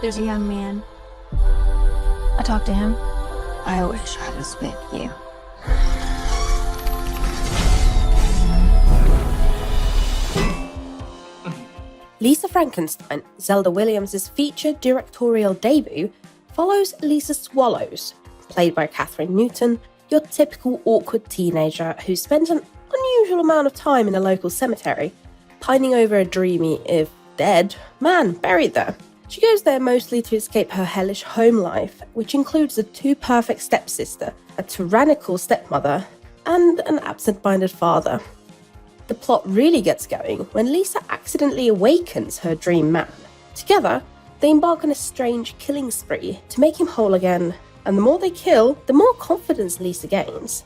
There's a young man. I talked to him. I wish I was with you. Lisa Frankenstein, Zelda Williams' feature directorial debut, follows Lisa Swallows, played by Catherine Newton, your typical awkward teenager who spends an unusual amount of time in a local cemetery, pining over a dreamy, if dead, man buried there. She goes there mostly to escape her hellish home life, which includes a too-perfect stepsister, a tyrannical stepmother, and an absent-minded father. The plot really gets going when Lisa accidentally awakens her dream man. Together, they embark on a strange killing spree to make him whole again, and the more they kill, the more confidence Lisa gains.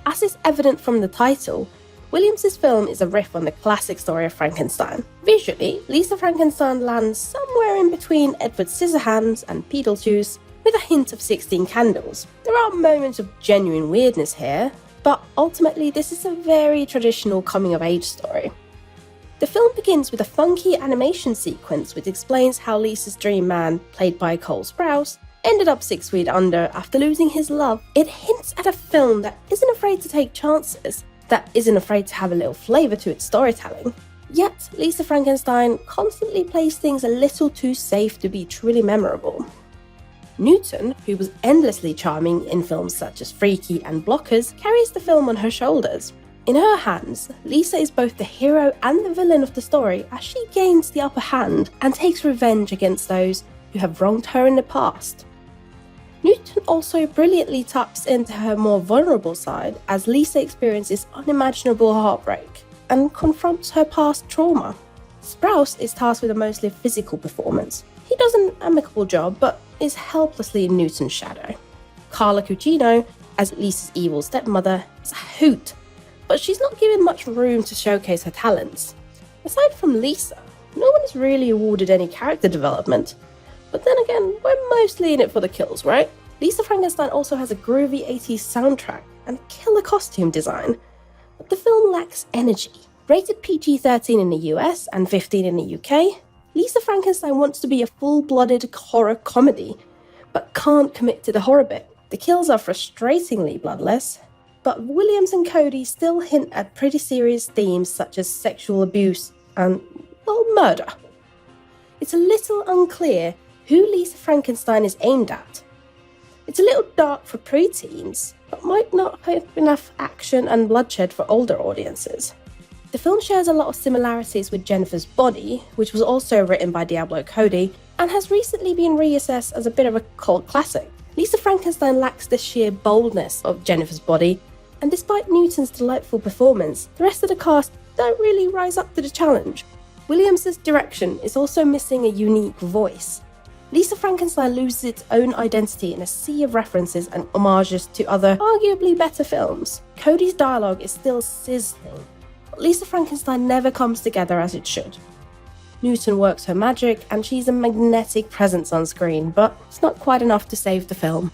As is evident from the title, Williams' film is a riff on the classic story of Frankenstein. Visually, Lisa Frankenstein lands somewhere in between Edward Scissorhands and Beetlejuice, with a hint of 16 Candles. There are moments of genuine weirdness here, but ultimately this is a very traditional coming-of-age story. The film begins with a funky animation sequence which explains how Lisa's dream man, played by Cole Sprouse, ended up 6 feet under after losing his love. It hints at a film that isn't afraid to take chances, that isn't afraid to have a little flavour to its storytelling. Yet, Lisa Frankenstein constantly plays things a little too safe to be truly memorable. Newton, who was endlessly charming in films such as Freaky and Blockers, carries the film on her shoulders. In her hands, Lisa is both the hero and the villain of the story as she gains the upper hand and takes revenge against those who have wronged her in the past. Newton also brilliantly taps into her more vulnerable side as Lisa experiences unimaginable heartbreak and confronts her past trauma. Sprouse is tasked with a mostly physical performance. He does an amicable job, but is helplessly in Newton's shadow. Carla Gugino, as Lisa's evil stepmother, is a hoot, but she's not given much room to showcase her talents. Aside from Lisa, no one is really awarded any character development. But then again, we're mostly in it for the kills, right? Lisa Frankenstein also has a groovy 80s soundtrack and killer costume design, but the film lacks energy. Rated PG-13 in the US and 15 in the UK, Lisa Frankenstein wants to be a full-blooded horror comedy, but can't commit to the horror bit. The kills are frustratingly bloodless, but Williams and Cody still hint at pretty serious themes such as sexual abuse and, well, murder. It's a little unclear who Lisa Frankenstein is aimed at. It's a little dark for preteens, but might not have enough action and bloodshed for older audiences. The film shares a lot of similarities with Jennifer's Body, which was also written by Diablo Cody, and has recently been reassessed as a bit of a cult classic. Lisa Frankenstein lacks the sheer boldness of Jennifer's Body, and despite Newton's delightful performance, the rest of the cast don't really rise up to the challenge. Williams' direction is also missing a unique voice. Lisa Frankenstein loses its own identity in a sea of references and homages to other, arguably better films. Cody's dialogue is still sizzling, but Lisa Frankenstein never comes together as it should. Newton works her magic, and she's a magnetic presence on screen, but it's not quite enough to save the film.